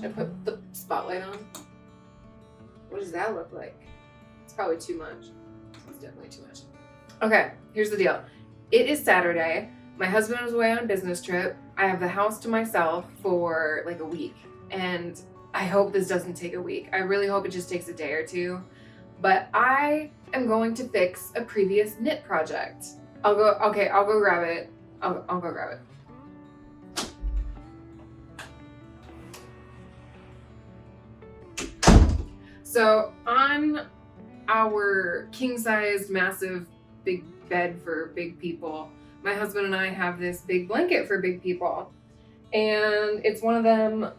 Should I put the spotlight on? What does that look like? It's probably too much. It's definitely too much. Okay, here's the deal. It is Saturday. My husband is away on a business trip. I have the house to myself for like a week. And I hope this doesn't take a week. I really hope it just takes a day or two. But I am going to fix a previous knit project. I'll go grab it. I'll go grab it. So on our king-sized, massive, big bed for big people, my husband and I have this big blanket for big people. And it's one of them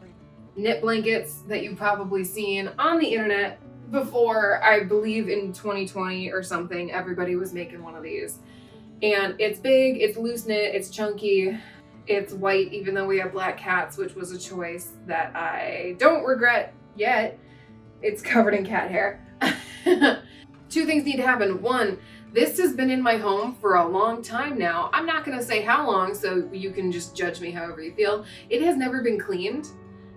knit blankets that you've probably seen on the internet before. I believe in 2020 or something, everybody was making one of these. And it's big, it's loose knit, it's chunky, it's white, even though we have black cats, which was a choice that I don't regret yet. It's covered in cat hair. Two things need to happen. One, this has been in my home for a long time now. I'm not gonna say how long, so you can just judge me however you feel. It has never been cleaned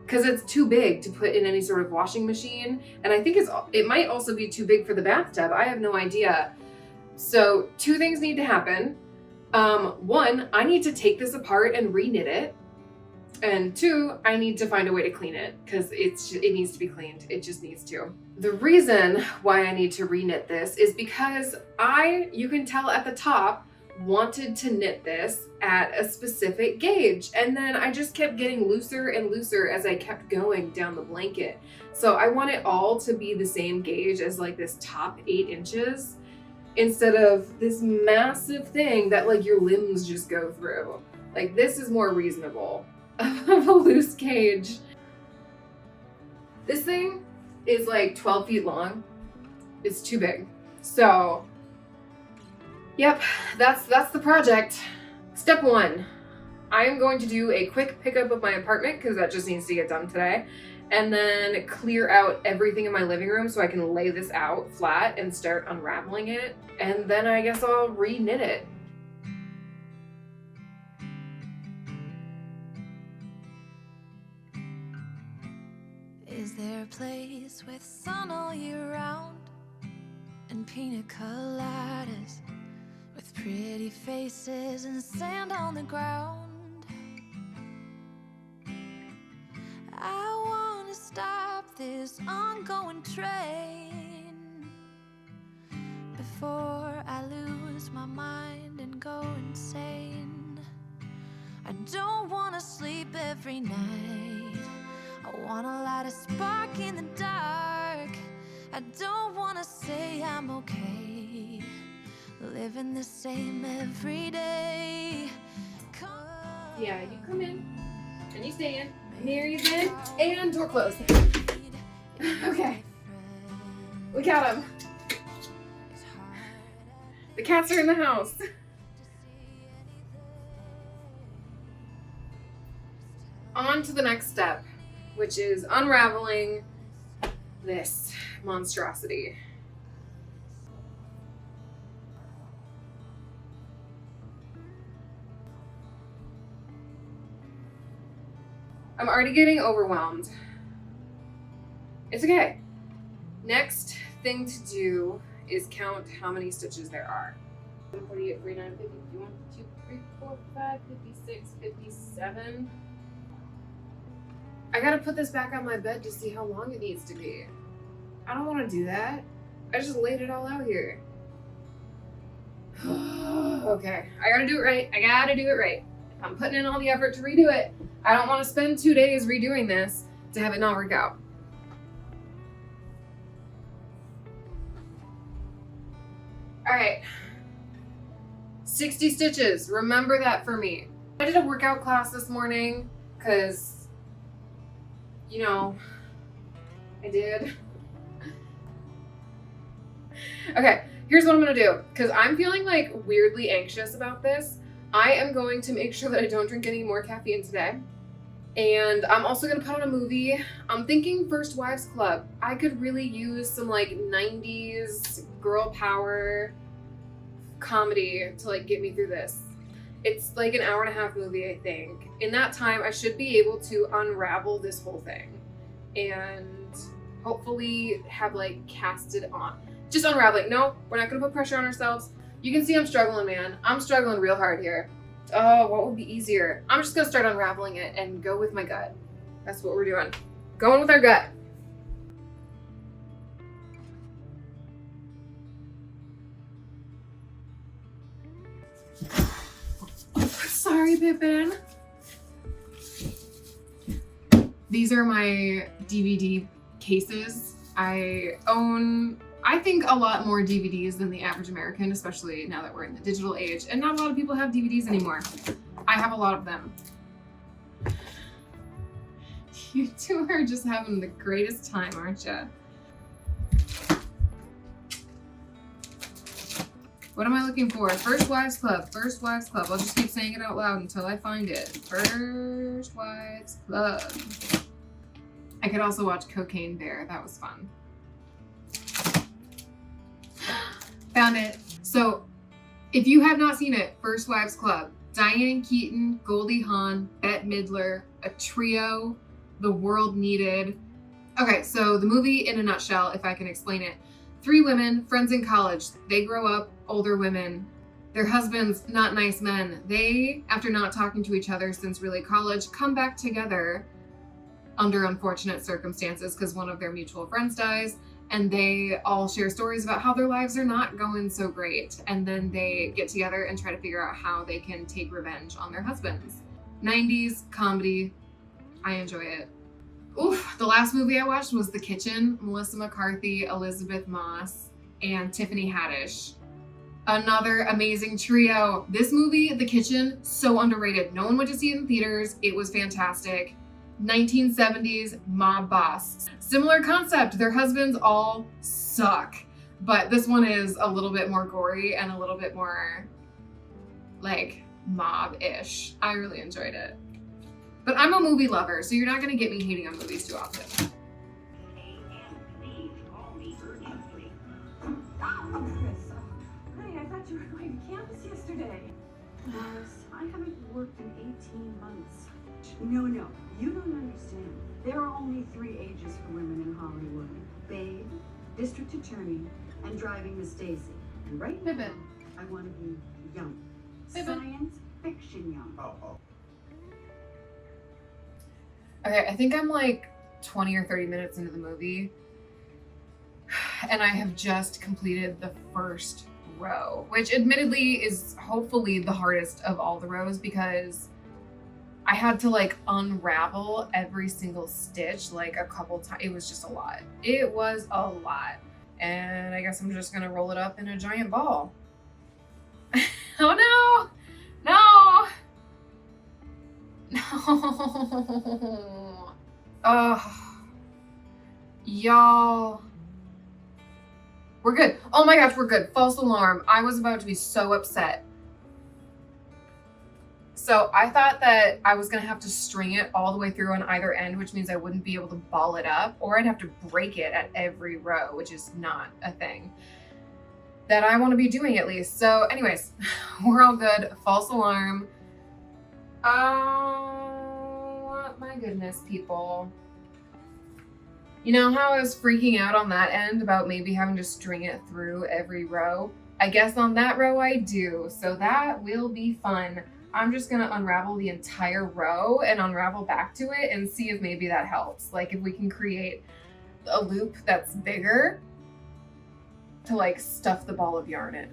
because it's too big to put in any sort of washing machine. And I think it might also be too big for the bathtub. I have no idea. So two things need to happen. One, I need to take this apart and re-knit it. And two, I need to find a way to clean it because it needs to be cleaned. It just needs to. The reason why I need to re-knit this is because you can tell at the top, wanted to knit this at a specific gauge. And then I just kept getting looser and looser as I kept going down the blanket. So I want it all to be the same gauge as like this top 8 inches instead of this massive thing that like your limbs just go through. Like this is more reasonable of a loose gauge. This thing is like 12 feet long. It's too big. So, yep, that's the project. Step 1, I am going to do a quick pickup of my apartment because that just needs to get done today. And then clear out everything in my living room so I can lay this out flat and start unraveling it. And then I guess I'll re-knit it. Is there a place with sun all year round and pina coladas with pretty faces and sand on the ground? I want to stop this ongoing train before I lose my mind and go insane. I don't want to sleep every night. I wanna light a spark in the dark. I don't wanna say I'm okay, living the same every day. Yeah, you come in and you stay in. Mary's in and door closed. Okay, we got him. The cats are in the house. On to the next step, which is unraveling this monstrosity. I'm already getting overwhelmed. It's okay. Next thing to do is count how many stitches there are. 48, 49, 50, 51, 52, 53, 54, 55, 56, 57. I gotta put this back on my bed to see how long it needs to be. I don't want to do that. I just laid it all out here. Okay, I gotta do it right. If I'm putting in all the effort to redo it, I don't want to spend 2 days redoing this to have it not work out. All right, 60 stitches. Remember that for me. I did a workout class this morning because you know, I did. Okay, here's what I'm gonna do. Because I'm feeling like weirdly anxious about this. I am going to make sure that I don't drink any more caffeine today. And I'm also gonna put on a movie. I'm thinking First Wives Club. I could really use some like 90s girl power comedy to like get me through this. It's like an 1.5 hour movie, I think. In that time, I should be able to unravel this whole thing. and hopefully have like cast it on. Just unraveling. No, we're not gonna put pressure on ourselves. You can see I'm struggling, man. I'm struggling real hard here. Oh, what would be easier? I'm just gonna start unraveling it and go with my gut. That's what we're doing. Going with our gut. Sorry, Pippin. These are my DVD cases. I own, I think, a lot more DVDs than the average American, especially now that we're in the digital age, and not a lot of people have DVDs anymore. I have a lot of them. You two are just having the greatest time, aren't you? What am I looking for? First Wives Club. First Wives Club. I'll just keep saying it out loud until I find it. First Wives Club. I could also watch Cocaine Bear. That was fun. Found it. So, if you have not seen it, First Wives Club. Diane Keaton, Goldie Hawn, Bette Midler, a trio the world needed. Okay, so the movie in a nutshell, if I can explain it. 3 women, friends in college. They grow up, older women. Their husbands, not nice men. They, after not talking to each other since really college, come back together under unfortunate circumstances because one of their mutual friends dies, and they all share stories about how their lives are not going so great. And then they get together and try to figure out how they can take revenge on their husbands. 90s comedy. I enjoy it. Oof, the last movie I watched was The Kitchen. Melissa McCarthy, Elizabeth Moss, and Tiffany Haddish. Another amazing trio. This movie, The Kitchen, so underrated. No one went to see it in theaters. It was fantastic. 1970s mob boss. Similar concept. Their husbands all suck. But this one is a little bit more gory and a little bit more like mob-ish. I really enjoyed it. But I'm a movie lover, so you're not going to get me hating on movies too often. Chris, honey, I thought you were going to campus yesterday. Doris, I haven't worked in 18 months. No, you don't understand. There are only 3 ages for women in Hollywood. Babe, district attorney, and driving Miss Daisy. And right now, Pippin. I want to be young. Pippin. Science fiction young. Okay, I think I'm like 20 or 30 minutes into the movie, and I have just completed the first row, which admittedly is hopefully the hardest of all the rows because I had to like unravel every single stitch like a couple times. It was just a lot. It was a lot. And I guess I'm just gonna roll it up in a giant ball. Oh no! No! No. Y'all. We're good. Oh my gosh, we're good. False alarm. I was about to be so upset. So I thought that I was going to have to string it all the way through on either end, which means I wouldn't be able to ball it up, or I'd have to break it at every row, which is not a thing that I want to be doing at least. So anyways, we're all good. False alarm. Oh my goodness, people. You know how I was freaking out on that end about maybe having to string it through every row? I guess on that row I do, so that will be fun. I'm just gonna unravel the entire row and unravel back to it and see if maybe that helps. Like if we can create a loop that's bigger to like stuff the ball of yarn in.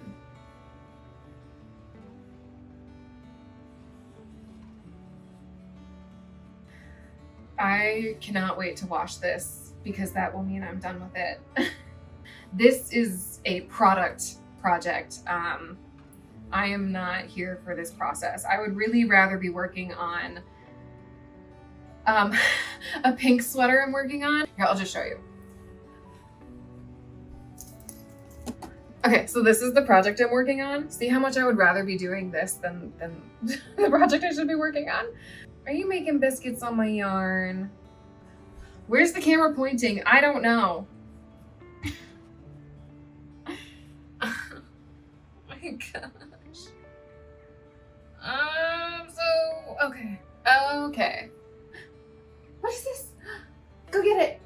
I cannot wait to wash this because that will mean I'm done with it. This is a project. I am not here for this process. I would really rather be working on a pink sweater I'm working on. Here, I'll just show you. Okay, so this is the project I'm working on. See how much I would rather be doing this than the project I should be working on? Are you making biscuits on my yarn? Where's the camera pointing? I don't know. Oh my gosh. Okay. What is this? go get it.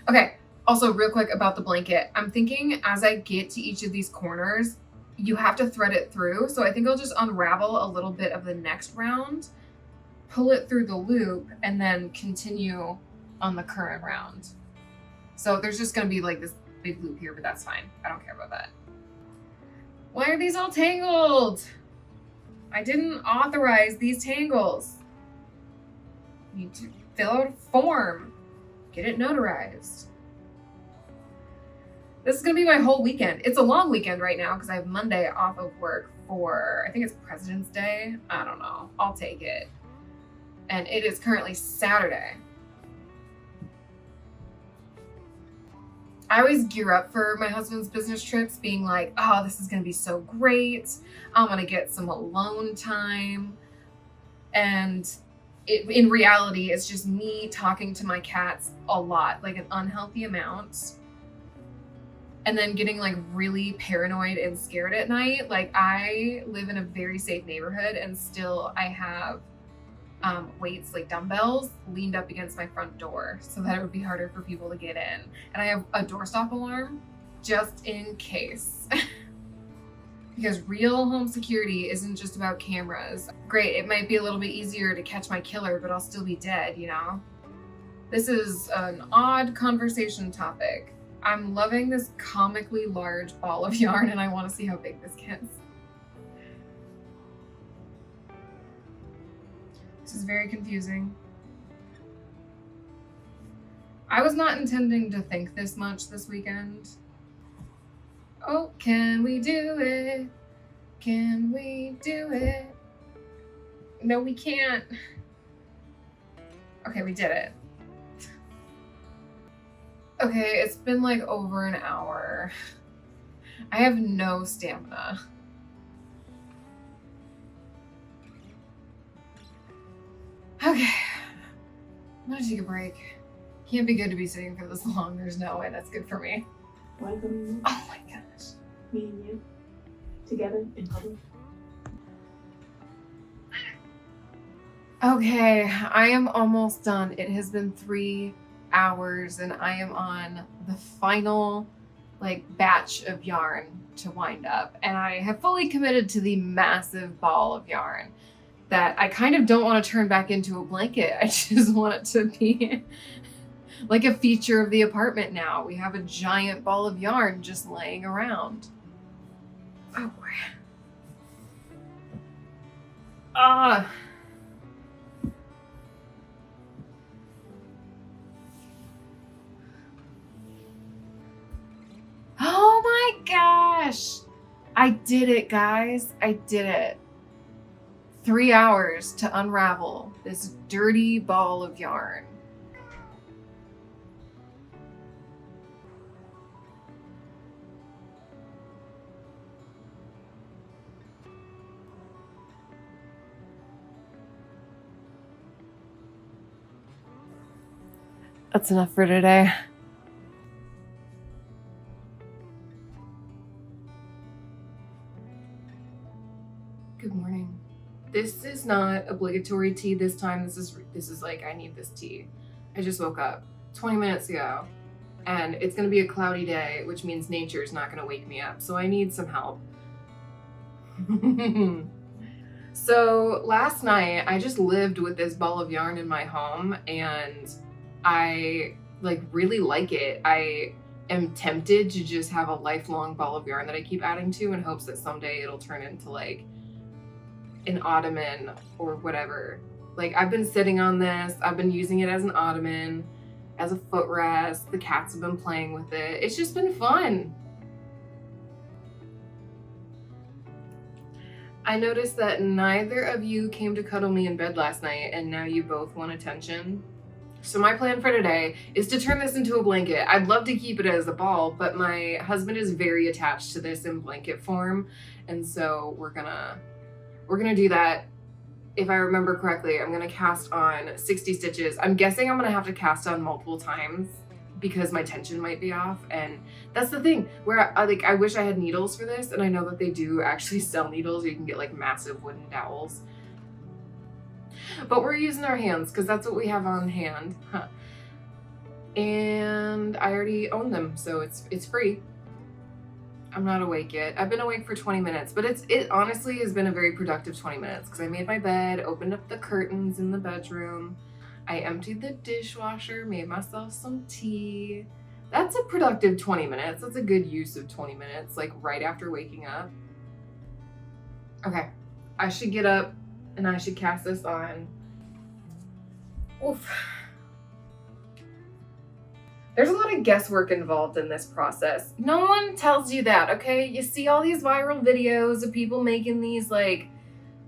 Okay, also real quick about the blanket. I'm thinking as I get to each of these corners, you have to thread it through. So I think I'll just unravel a little bit of the next round, pull it through the loop, and then continue on the current round. So there's just gonna be like this big loop here, but that's fine. I don't care about that. Why are these all tangled? I didn't authorize these tangles. You need to fill out a form. Get it notarized. This is gonna be my whole weekend. It's a long weekend right now because I have Monday off of work for, I think it's President's Day. I don't know. I'll take it. And it is currently Saturday. I always gear up for my husband's business trips being like, oh, this is gonna be so great. I'm gonna get some alone time. And in reality, it's just me talking to my cats a lot, like an unhealthy amount. And then getting like really paranoid and scared at night. Like I live in a very safe neighborhood and still I have weights like dumbbells leaned up against my front door so that it would be harder for people to get in. And I have a doorstop alarm just in case. Because real home security isn't just about cameras. Great, it might be a little bit easier to catch my killer, but I'll still be dead, you know? This is an odd conversation topic. I'm loving this comically large ball of yarn and I want to see how big this gets. This is very confusing. I was not intending to think this much this weekend. Oh, can we do it? Can we do it? No, we can't. Okay, we did it. Okay, it's been like over an hour. I have no stamina. Okay, I'm gonna take a break. Can't be good to be sitting for this long. There's no way that's good for me. Welcome, Oh my gosh. me and you, together in public. Okay, I am almost done. It has been 3 hours and I am on the final like batch of yarn to wind up. And I have fully committed to the massive ball of yarn that I kind of don't want to turn back into a blanket. I just want it to be like a feature of the apartment now. We have a giant ball of yarn just laying around. Oh boy. Oh my gosh. I did it, guys. I did it. 3 hours to unravel this dirty ball of yarn. That's enough for today. Good morning. This is not obligatory tea this time. This is like, I need this tea. I just woke up 20 minutes ago and it's gonna be a cloudy day, which means nature's not gonna wake me up. So I need some help. So last night I just lived with this ball of yarn in my home and I like really like it. I am tempted to just have a lifelong ball of yarn that I keep adding to in hopes that someday it'll turn into like an ottoman or whatever. Like I've been sitting on this, I've been using it as an ottoman, as a footrest, the cats have been playing with it. It's just been fun. I noticed that neither of you came to cuddle me in bed last night and now you both want attention. So my plan for today is to turn this into a blanket. I'd love to keep it as a ball, but my husband is very attached to this in blanket form. And so we're gonna do that. If I remember correctly, I'm gonna cast on 60 stitches. I'm guessing I'm gonna have to cast on multiple times because my tension might be off. And that's the thing where I wish I had needles for this. And I know that they do actually sell needles. You can get like massive wooden dowels. But we're using our hands because that's what we have on hand. Huh. And I already own them, so it's free. I'm not awake yet. I've been awake for 20 minutes, but it honestly has been a very productive 20 minutes because I made my bed, opened up the curtains in the bedroom, I emptied the dishwasher, made myself some tea. That's a productive 20 minutes. That's a good use of 20 minutes, like right after waking up. Okay, I should get up and I should cast this on. Oof. There's a lot of guesswork involved in this process. No one tells you that, okay? You see all these viral videos of people making these like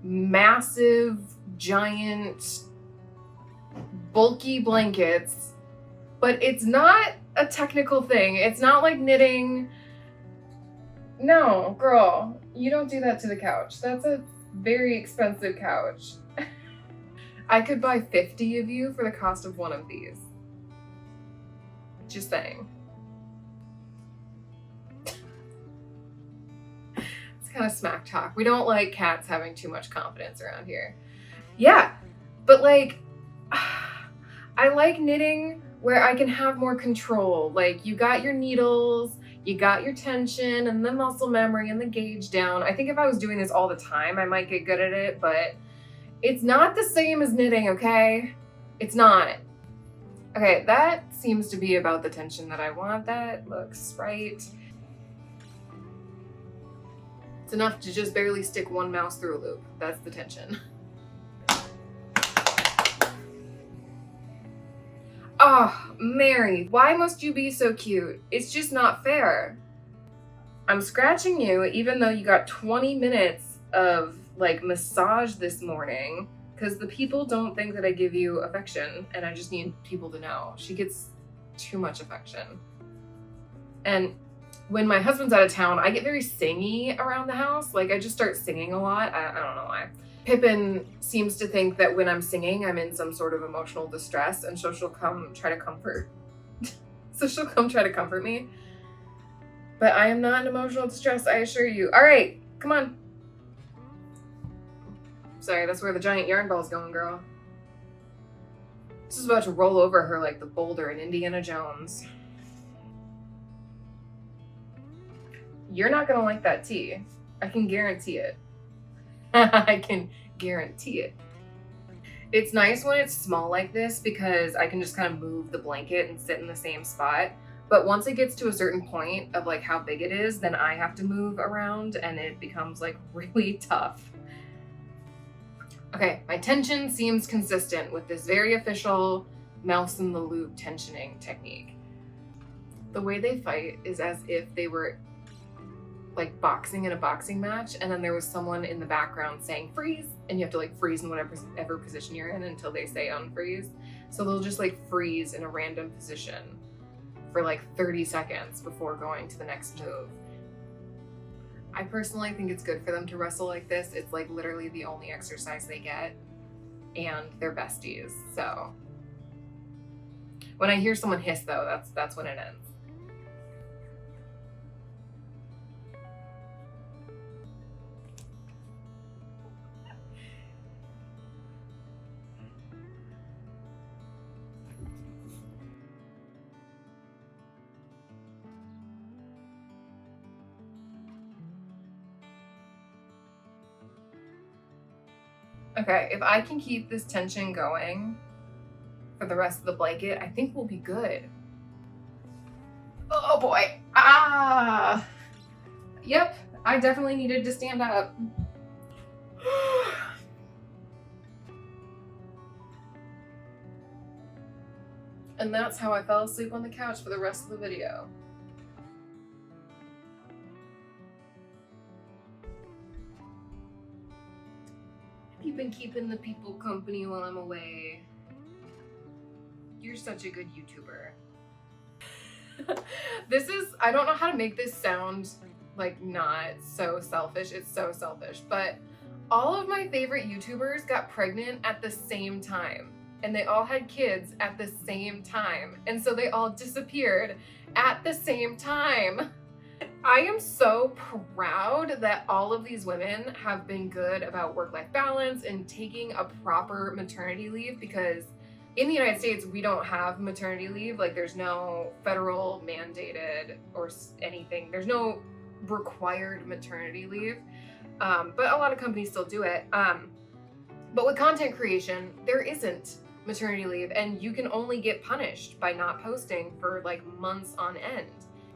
massive, giant, bulky blankets, but it's not a technical thing. It's not like knitting. No, girl, you don't do that to the couch. That's a very expensive couch. I could buy 50 of you for the cost of one of these. Just saying. It's kind of smack talk. We don't like cats having too much confidence around here. Yeah, but like, I like knitting where I can have more control. Like, you got your needles, you got your tension and the muscle memory and the gauge down. I think if I was doing this all the time, I might get good at it, but it's not the same as knitting, okay? It's not. Okay, that seems to be about the tension that I want. That looks right. It's enough to just barely stick one mouse through a loop. That's the tension. Oh, Mary, why must you be so cute? It's just not fair. I'm scratching you even though you got 20 minutes of like massage this morning. Because the people don't think that I give you affection, and I just need people to know. She gets too much affection. And when my husband's out of town, I get very singy around the house. Like, I just start singing a lot. I don't know why. Pippin seems to think that when I'm singing, I'm in some sort of emotional distress, and so she'll come try to comfort. So she'll come try to comfort me. But I am not in emotional distress, I assure you. All right, come on. Sorry, that's where the giant yarn ball's going, girl. This is about to roll over her like the boulder in Indiana Jones. You're not gonna like that tea. I can guarantee it. I can guarantee it. It's nice when it's small like this because I can just kind of move the blanket and sit in the same spot. But once it gets to a certain point of like how big it is, then I have to move around and it becomes like really tough. Okay, my tension seems consistent with this very official mouse in the loop tensioning technique. The way they fight is as if they were like boxing in a boxing match, and then there was someone in the background saying freeze, and you have to like freeze in whatever position you're in until they say unfreeze. So they'll just like freeze in a random position for like 30 seconds before going to the next move. I personally think it's good for them to wrestle like this. It's like literally the only exercise they get, and they're besties. So when I hear someone hiss though, that's when it ends. Okay, if I can keep this tension going for the rest of the blanket, I think we'll be good. Oh boy. Ah! Yep, I definitely needed to stand up. And that's how I fell asleep on the couch for the rest of the video. You've been keeping the people company while I'm away. You're such a good YouTuber. I don't know how to make this sound like not so selfish. It's so selfish, but all of my favorite YouTubers got pregnant at the same time, and they all had kids at the same time, and so they all disappeared at the same time. I am so proud that all of these women have been good about work-life balance and taking a proper maternity leave, because in the United States, we don't have maternity leave. Like, there's no federal mandated or anything. There's no required maternity leave, but a lot of companies still do it. But with content creation, there isn't maternity leave, and you can only get punished by not posting for like months on end.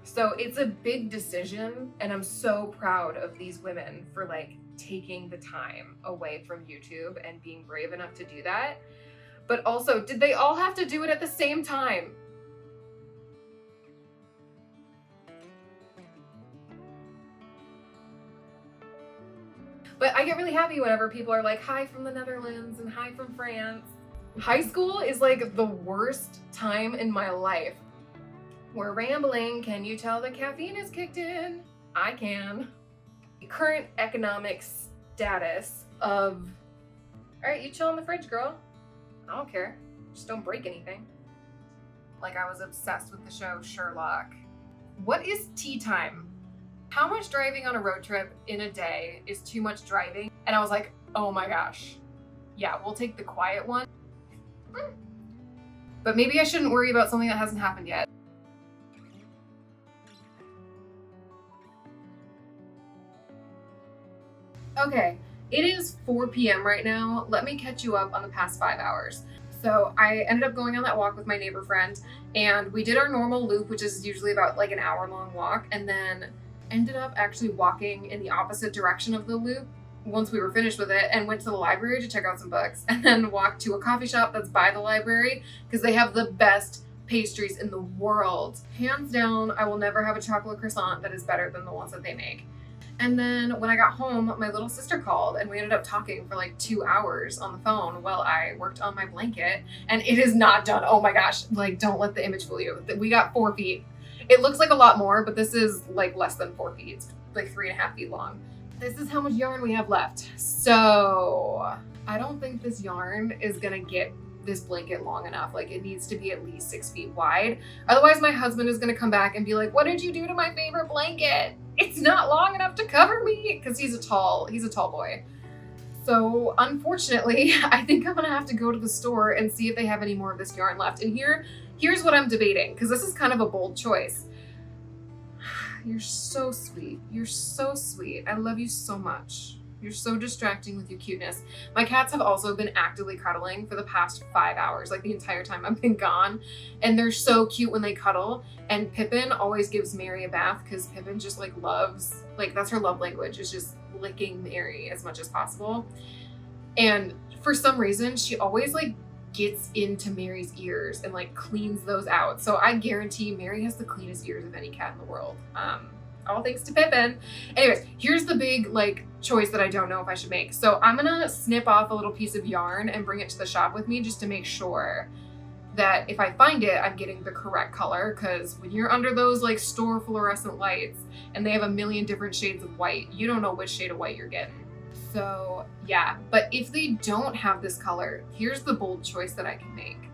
So it's a big decision, and I'm so proud of these women for like taking the time away from YouTube and being brave enough to do that. But also, did they all have to do it at the same time? But I get really happy whenever people are like, hi from the Netherlands and hi from France. High school is like the worst time in my life. We're rambling. Can you tell the caffeine is kicked in? I can. Current economic status of, all right, you chill in the fridge, girl. I don't care. Just don't break anything. Like, I was obsessed with the show Sherlock. What is tea time? How much driving on a road trip in a day is too much driving? And I was like, oh my gosh. Yeah, we'll take the quiet one. But maybe I shouldn't worry about something that hasn't happened yet. Okay, it is 4 p.m. right now. Let me catch you up on the past 5 hours. So I ended up going on that walk with my neighbor friend, and we did our normal loop, which is usually about like an hour-long walk, and then ended up actually walking in the opposite direction of the loop once we were finished with it, and went to the library to check out some books, and then walked to a coffee shop that's by the library because they have the best pastries in the world. Hands down, I will never have a chocolate croissant that is better than the ones that they make. And then when I got home, my little sister called, and we ended up talking for like 2 hours on the phone while I worked on my blanket, and it is not done. Oh my gosh, like, don't let the image fool you. We got 4 feet. It looks like a lot more, but this is like less than 4 feet. It's like 3.5 feet long. This is how much yarn we have left. So I don't think this yarn is gonna get this blanket long enough. Like, it needs to be at least 6 feet wide. Otherwise my husband is gonna come back and be like, what did you do to my favorite blanket? It's not long enough to cover me, because he's a tall boy. So unfortunately, I think I'm gonna have to go to the store and see if they have any more of this yarn left. And here's what I'm debating, because this is kind of a bold choice. You're so sweet. You're so sweet. I love you so much. You're so distracting with your cuteness. My cats have also been actively cuddling for the past 5 hours, like the entire time I've been gone. And they're so cute when they cuddle. And Pippin always gives Mary a bath, because Pippin just like loves, like, that's her love language, is just licking Mary as much as possible. And for some reason, she always like gets into Mary's ears and like cleans those out. So I guarantee Mary has the cleanest ears of any cat in the world. All thanks to Pippin. Anyways, here's the big like choice that I don't know if I should make. So I'm gonna snip off a little piece of yarn and bring it to the shop with me, just to make sure that if I find it, I'm getting the correct color. Because when you're under those like store fluorescent lights and they have a million different shades of white, you don't know which shade of white you're getting. So yeah, but if they don't have this color, here's the bold choice that I can make.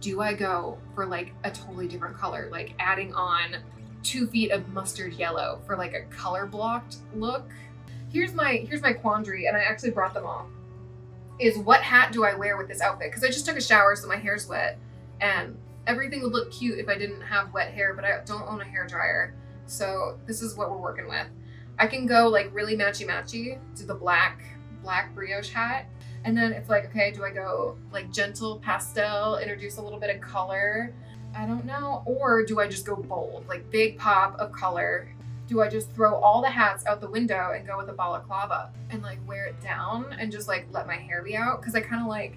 Do I go for like a totally different color, like adding on 2 feet of mustard yellow for like a color blocked look? Here's my quandary, and I actually brought them all, is what hat do I wear with this outfit? Because I just took a shower, so my hair's wet, and everything would look cute if I didn't have wet hair, but I don't own a hair dryer. So this is what we're working with. I can go like really matchy-matchy to the black brioche hat. And then it's like, okay, do I go like gentle pastel, introduce a little bit of color? I don't know. Or do I just go bold, like big pop of color? Do I just throw all the hats out the window and go with a balaclava and like wear it down and just like let my hair be out? Because I like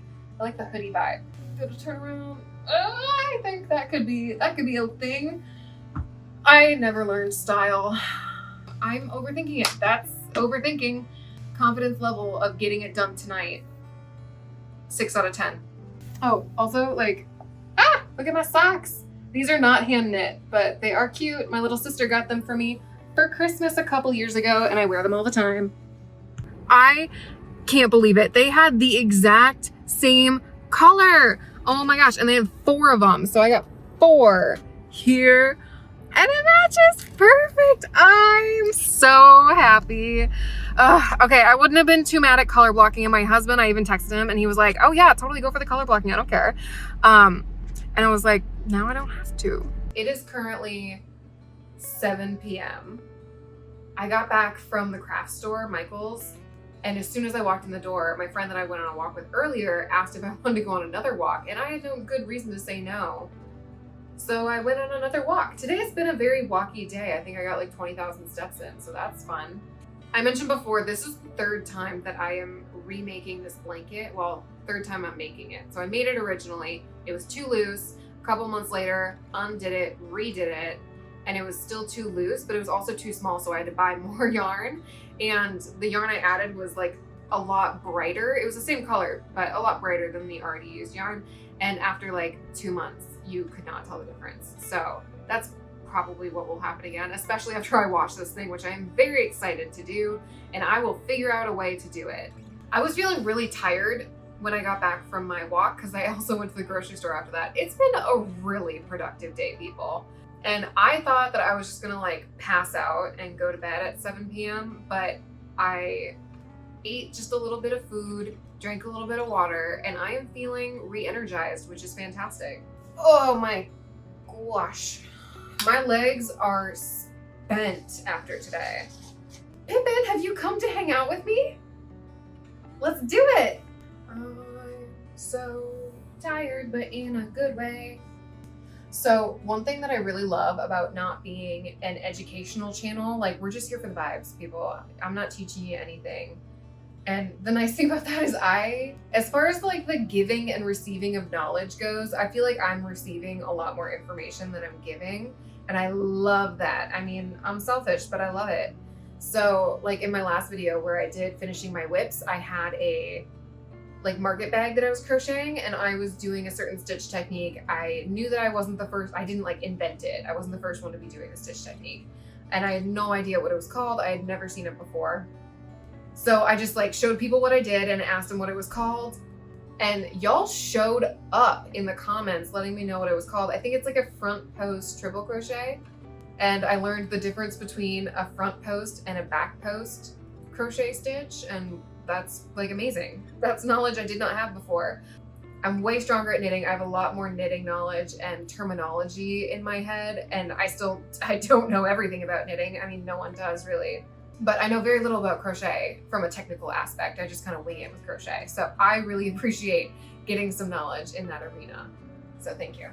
the hoodie vibe. Gonna turn around. I think that could be a thing. I never learned style. I'm overthinking it. That's overthinking. Confidence level of getting it done tonight, 6 out of 10. Oh, also like, look at my socks. These are not hand knit, but they are cute. My little sister got them for me for Christmas a couple years ago, and I wear them all the time. I can't believe it. They had the exact same color. Oh my gosh, and they have 4 of them. So I got 4 here. And it matches perfect. I'm so happy. Okay, I wouldn't have been too mad at color blocking. And my husband, I even texted him and he was like, oh yeah, totally go for the color blocking. I don't care. And I was like, now I don't have to. It is currently 7 p.m. I got back from the craft store, Michael's, and as soon as I walked in the door, my friend that I went on a walk with earlier asked if I wanted to go on another walk, and I had no good reason to say no. So I went on another walk. Today has been a very walky day. I think I got like 20,000 steps in, so that's fun. I mentioned before, this is the third time that I am remaking this blanket. Well, third time I'm making it. So I made it originally. It was too loose. A couple months later, undid it, redid it, and it was still too loose, but it was also too small, so I had to buy more yarn. And the yarn I added was like a lot brighter. It was the same color, but a lot brighter than the already used yarn. And after like 2 months, you could not tell the difference. So that's probably what will happen again, especially after I wash this thing, which I am very excited to do, and I will figure out a way to do it. I was feeling really tired when I got back from my walk because I also went to the grocery store after that. It's been a really productive day, people. And I thought that I was just gonna like pass out and go to bed at 7 p.m., but I ate just a little bit of food, drank a little bit of water, and I am feeling re-energized, which is fantastic. Oh my gosh. My legs are spent after today. Pippin, have you come to hang out with me? Let's do it. I'm so tired, but in a good way. So one thing that I really love about not being an educational channel, like we're just here for the vibes, people. I'm not teaching you anything. And the nice thing about that is as far as like the giving and receiving of knowledge goes, I feel like I'm receiving a lot more information than I'm giving. And I love that. I mean, I'm selfish, but I love it. So like in my last video where I did finishing my whips, I had a like market bag that I was crocheting and I was doing a certain stitch technique. I knew that I wasn't the first, I didn't like invent it. I wasn't the first one to be doing the stitch technique. And I had no idea what it was called. I had never seen it before. So I just like showed people what I did and asked them what it was called. And y'all showed up in the comments letting me know what it was called. I think it's like a front post triple crochet. And I learned the difference between a front post and a back post crochet stitch. And that's like amazing. That's knowledge I did not have before. I'm way stronger at knitting. I have a lot more knitting knowledge and terminology in my head. And I don't know everything about knitting. I mean, no one does really. But I know very little about crochet from a technical aspect. I just kind of wing it with crochet. So I really appreciate getting some knowledge in that arena. So thank you.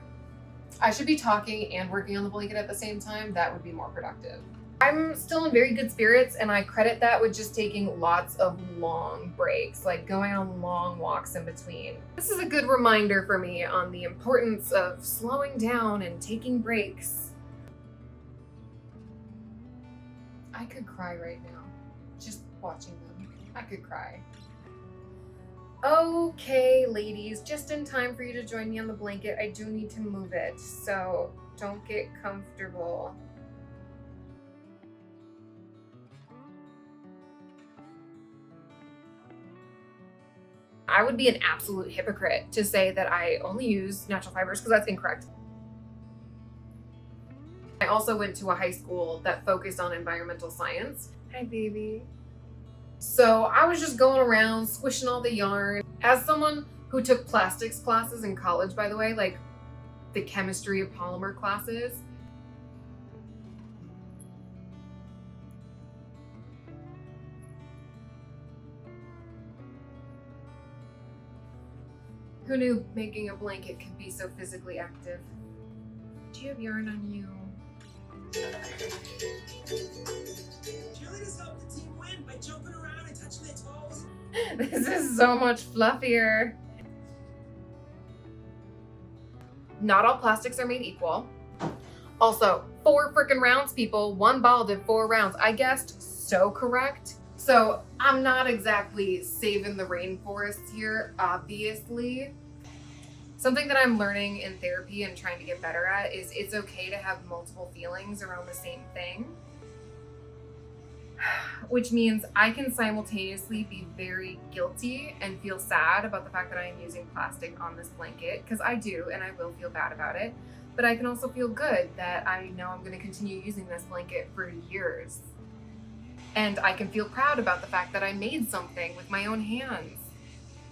I should be talking and working on the blanket at the same time. That would be more productive. I'm still in very good spirits, and I credit that with just taking lots of long breaks, like going on long walks in between. This is a good reminder for me on the importance of slowing down and taking breaks. I could cry right now, just watching them. I could cry. Okay, ladies, just in time for you to join me on the blanket. I do need to move it, so don't get comfortable. I would be an absolute hypocrite to say that I only use natural fibers because that's incorrect. I also went to a high school that focused on environmental science. Hi, baby. So I was just going around squishing all the yarn. As someone who took plastics classes in college, by the way, like the chemistry of polymer classes, who knew making a blanket could be so physically active? Do you have yarn on you? Cheerleaders help the team win by jumping around and touching their toes. This is so much fluffier. Not all plastics are made equal. Also, 4 freaking rounds, people. 1 ball did 4 rounds. I guessed so correct. So I'm not exactly saving the rainforests here, obviously. Something that I'm learning in therapy and trying to get better at is it's okay to have multiple feelings around the same thing. Which means I can simultaneously be very guilty and feel sad about the fact that I am using plastic on this blanket, because I do and I will feel bad about it. but I can also feel good that I know I'm going to continue using this blanket for years. And I can feel proud about the fact that I made something with my own hands.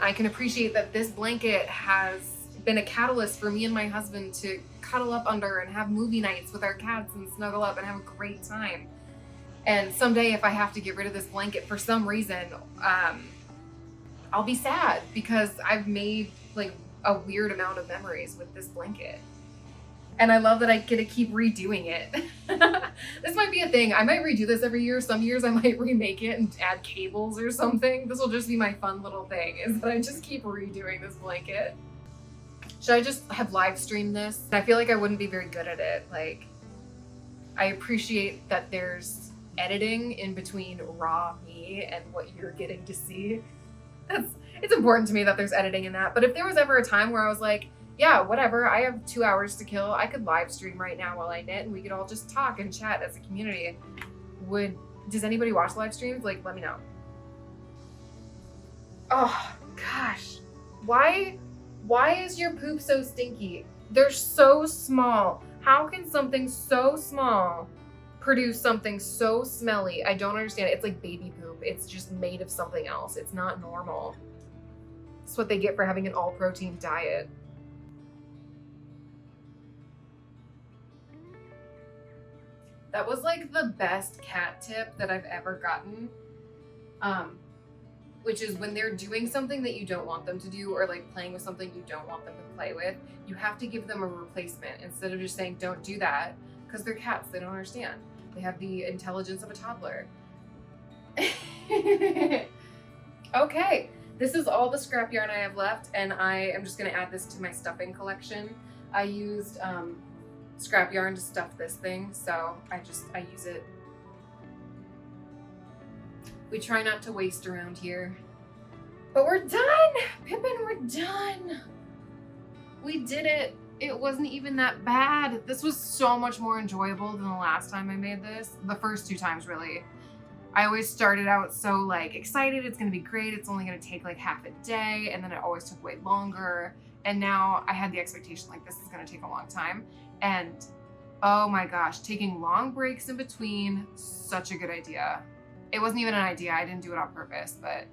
I can appreciate that this blanket has been a catalyst for me and my husband to cuddle up under and have movie nights with our cats and snuggle up and have a great time. And someday if I have to get rid of this blanket for some reason, I'll be sad because I've made like a weird amount of memories with this blanket. And I love that I get to keep redoing it. This might be a thing. I might redo this every year. Some years I might remake it and add cables or something. This will just be my fun little thing, is that I just keep redoing this blanket. Should I just have live streamed this? I feel like I wouldn't be very good at it. Like, I appreciate that there's editing in between raw me and what you're getting to see. It's important to me that there's editing in that. But if there was ever a time where I was like, yeah, whatever, I have 2 hours to kill, I could live stream right now while I knit and we could all just talk and chat as a community. Does anybody watch live streams? Like, let me know. Oh, gosh. Why is your poop so stinky? They're so small. How can something so small produce something so smelly? I don't understand it. It's like baby poop. It's just made of something else. It's not normal. It's what they get for having an all-protein diet. That was like the best cat tip that I've ever gotten. Which is when they're doing something that you don't want them to do, or like playing with something you don't want them to play with, you have to give them a replacement instead of just saying, don't do that, because they're cats, they don't understand. They have the intelligence of a toddler. Okay, this is all the scrap yarn I have left, and I am just gonna add this to my stuffing collection. I used scrap yarn to stuff this thing, so I use it. We try not to waste around here. But we're done! Pippin, we're done! We did it. It wasn't even that bad. This was so much more enjoyable than the last time I made this. The first 2 times, really. I always started out so like excited, it's gonna be great, it's only gonna take like half a day, and then it always took way longer. And now I had the expectation like this is gonna take a long time. And oh my gosh, taking long breaks in between, such a good idea. It wasn't even an idea, I didn't do it on purpose, but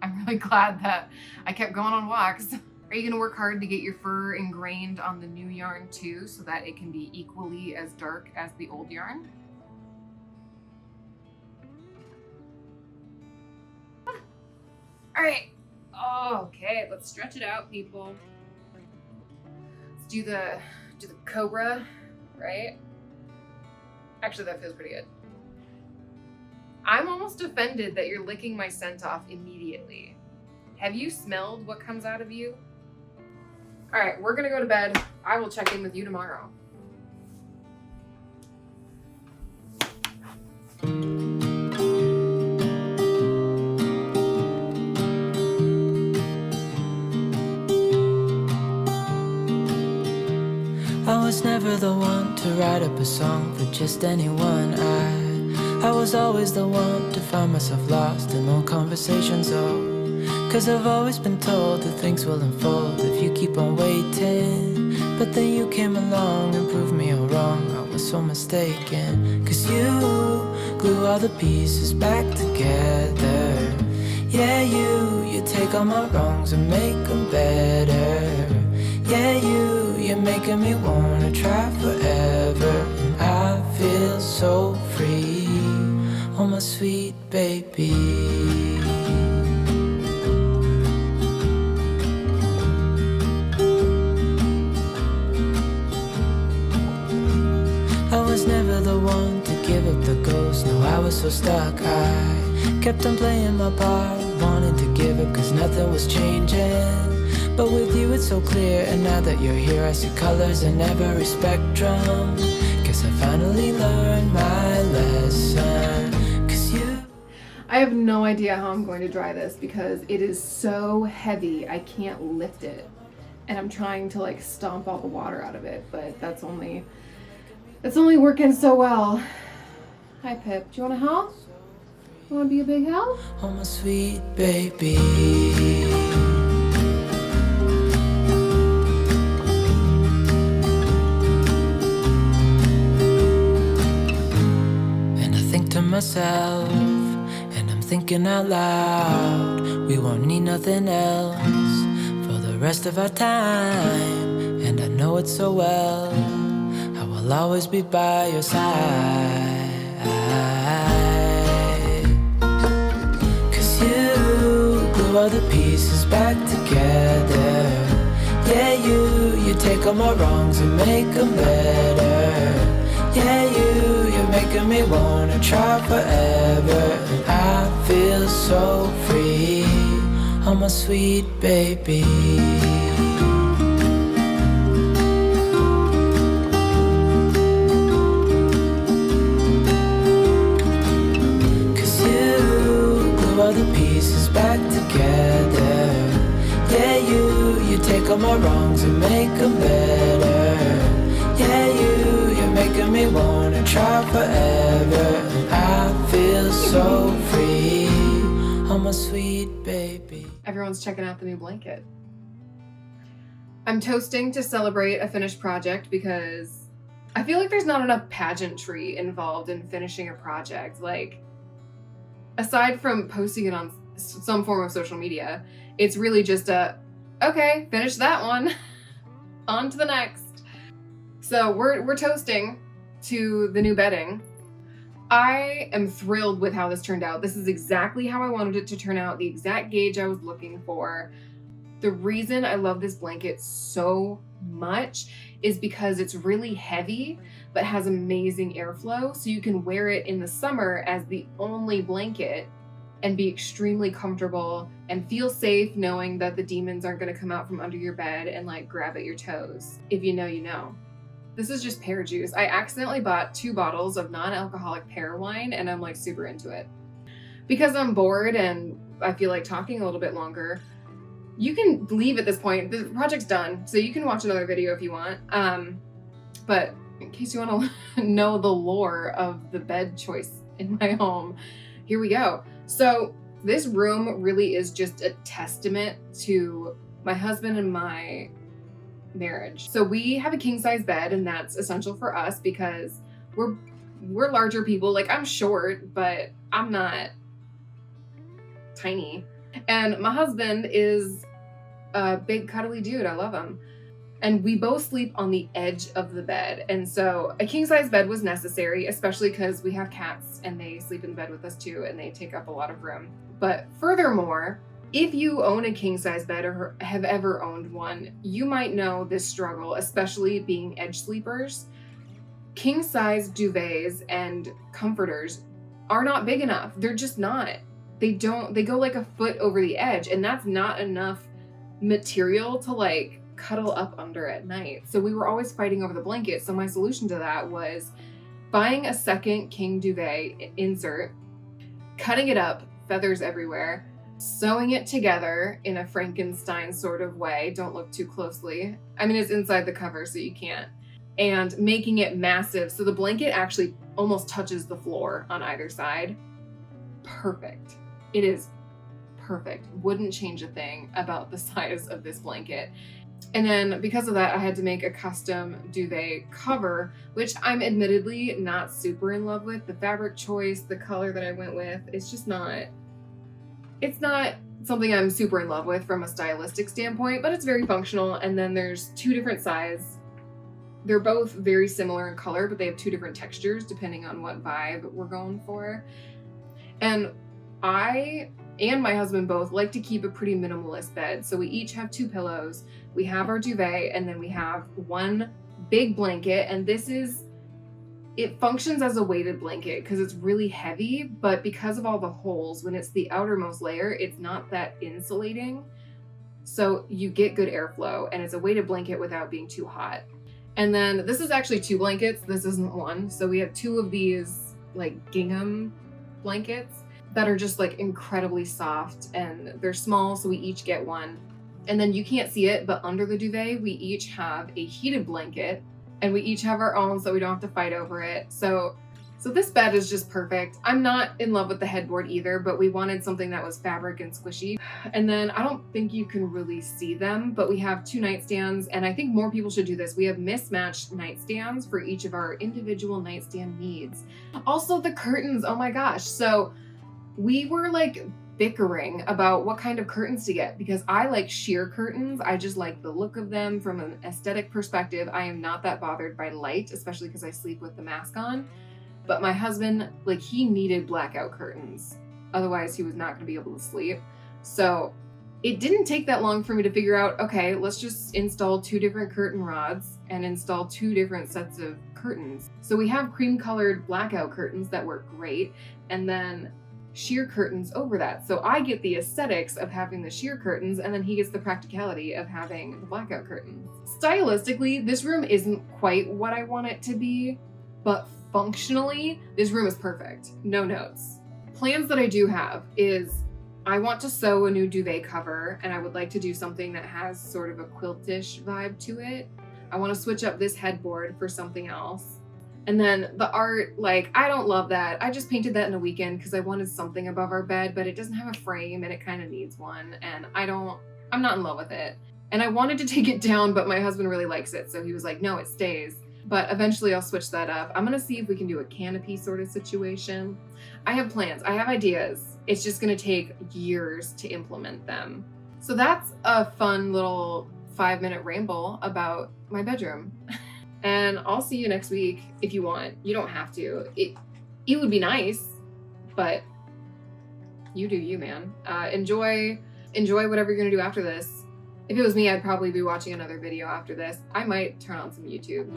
I'm really glad that I kept going on walks. Are you gonna work hard to get your fur ingrained on the new yarn too, so that it can be equally as dark as the old yarn? All right, okay, let's stretch it out, people. Let's do the cobra, right? Actually, that feels pretty good. I'm almost offended that you're licking my scent off immediately. Have you smelled what comes out of you? All right, we're gonna go to bed. I will check in with you tomorrow. I was never the one to write up a song for just anyone. I was always the one to find myself lost in long conversations, cause I've always been told that things will unfold if you keep on waiting. But then you came along and proved me all wrong. I was so mistaken, cause you glue all the pieces back together. Yeah, you take all my wrongs and make them better. Yeah, you're making me wanna try forever. And I feel so free, oh my sweet baby. I was never the one to give up the ghost. No, I was so stuck. I kept on playing my part, wanting to give up cause nothing was changing. But with you it's so clear, and now that you're here I see colors in every spectrum. Guess I finally learned my lesson, cause you... I have no idea how I'm going to dry this because it is so heavy I can't lift it. And I'm trying to like stomp all the water out of it, but that's only working so well. Hi Pip, do you want to help? You want to be a big help? Oh my sweet baby. myself, and I'm thinking out loud, we won't need nothing else for the rest of our time. And I know it so well, I will always be by your side. 'Cause you glue all the pieces back together. Yeah, you take all my wrongs and make them better. Yeah, you're making me wanna try forever. And I feel so free, oh my sweet baby. All the pieces back together. Yeah, you take all my wrongs and make them better. Yeah, you're making me wanna try forever. And I feel so free, oh my sweet baby. Everyone's checking out the new blanket. I'm toasting to celebrate a finished project because I feel like there's not enough pageantry involved in finishing a project. Like, aside from posting it on some form of social media, it's really just okay, finish that one. On to the next. So we're toasting to the new bedding. I am thrilled with how this turned out. This is exactly how I wanted it to turn out, the exact gauge I was looking for. The reason I love this blanket so much is because it's really heavy, but has amazing airflow. So you can wear it in the summer as the only blanket and be extremely comfortable and feel safe knowing that the demons aren't gonna come out from under your bed and like grab at your toes. If you know, you know. This is just pear juice. I accidentally bought 2 bottles of non-alcoholic pear wine and I'm like super into it. Because I'm bored and I feel like talking a little bit longer, you can leave at this point. The project's done, so you can watch another video if you want. But in case you want to know the lore of the bed choice in my home, here we go. So this room really is just a testament to my husband and my marriage. So we have a king size bed, and that's essential for us because we're larger people. Like, I'm short, but I'm not tiny. And my husband is a big cuddly dude. I love him. And we both sleep on the edge of the bed. And so a king size bed was necessary, especially because we have cats and they sleep in bed with us too, and they take up a lot of room. But furthermore, if you own a king size bed or have ever owned one, you might know this struggle, especially being edge sleepers. King size duvets and comforters are not big enough. They're just not. They go like a foot over the edge, and that's not enough material to like cuddle up under at night. So we were always fighting over the blanket. So my solution to that was buying a second king duvet insert, cutting it up, feathers everywhere, sewing it together in a Frankenstein sort of way. Don't look too closely. I mean, it's inside the cover, so you can't. And making it massive. So the blanket actually almost touches the floor on either side. Perfect. It is perfect. Wouldn't change a thing about the size of this blanket. And then because of that, I had to make a custom duvet cover, which I'm admittedly not super in love with. The fabric choice, the color that I went with, it's not something I'm super in love with from a stylistic standpoint, but it's very functional. And then there's 2 different sizes. They're both very similar in color, but they have 2 different textures depending on what vibe we're going for. And I and my husband both like to keep a pretty minimalist bed. So we each have 2 pillows. We have our duvet, and then we have 1 big blanket. And it functions as a weighted blanket because it's really heavy, but because of all the holes, when it's the outermost layer, it's not that insulating. So you get good airflow, and it's a weighted blanket without being too hot. And then this is actually 2 blankets. This isn't 1. So we have 2 of these like gingham blankets that are just like incredibly soft, and they're small. So we each get 1. And then you can't see it, but under the duvet, we each have a heated blanket, and we each have our own, so we don't have to fight over it. So So this bed is just perfect. I'm not in love with the headboard either, but we wanted something that was fabric and squishy. And then I don't think you can really see them, but we have 2 nightstands, and I think more people should do this. We have mismatched nightstands for each of our individual nightstand needs. Also the curtains, oh my gosh. So we were like bickering about what kind of curtains to get because I like sheer curtains. I just like the look of them from an aesthetic perspective. I am not that bothered by light, especially because I sleep with the mask on. But my husband, like, he needed blackout curtains. Otherwise, he was not going to be able to sleep. So it didn't take that long for me to figure out, okay, let's just install 2 different curtain rods and install 2 different sets of curtains. So we have cream colored blackout curtains that work great, and then sheer curtains over that. So I get the aesthetics of having the sheer curtains, and then he gets the practicality of having the blackout curtains. Stylistically, this room isn't quite what I want it to be, but functionally, this room is perfect. No notes. Plans that I do have is I want to sew a new duvet cover, and I would like to do something that has sort of a quiltish vibe to it. I want to switch up this headboard for something else. And then the art, like, I don't love that. I just painted that in a weekend because I wanted something above our bed, but it doesn't have a frame and it kind of needs one. And I'm not in love with it. And I wanted to take it down, but my husband really likes it. So he was like, no, it stays. But eventually I'll switch that up. I'm gonna see if we can do a canopy sort of situation. I have plans, I have ideas. It's just gonna take years to implement them. So that's a fun little 5-minute ramble about my bedroom. And I'll see you next week if you want. You don't have to. It would be nice, but you do you, man. Enjoy whatever you're gonna do after this. If it was me, I'd probably be watching another video after this. I might turn on some YouTube.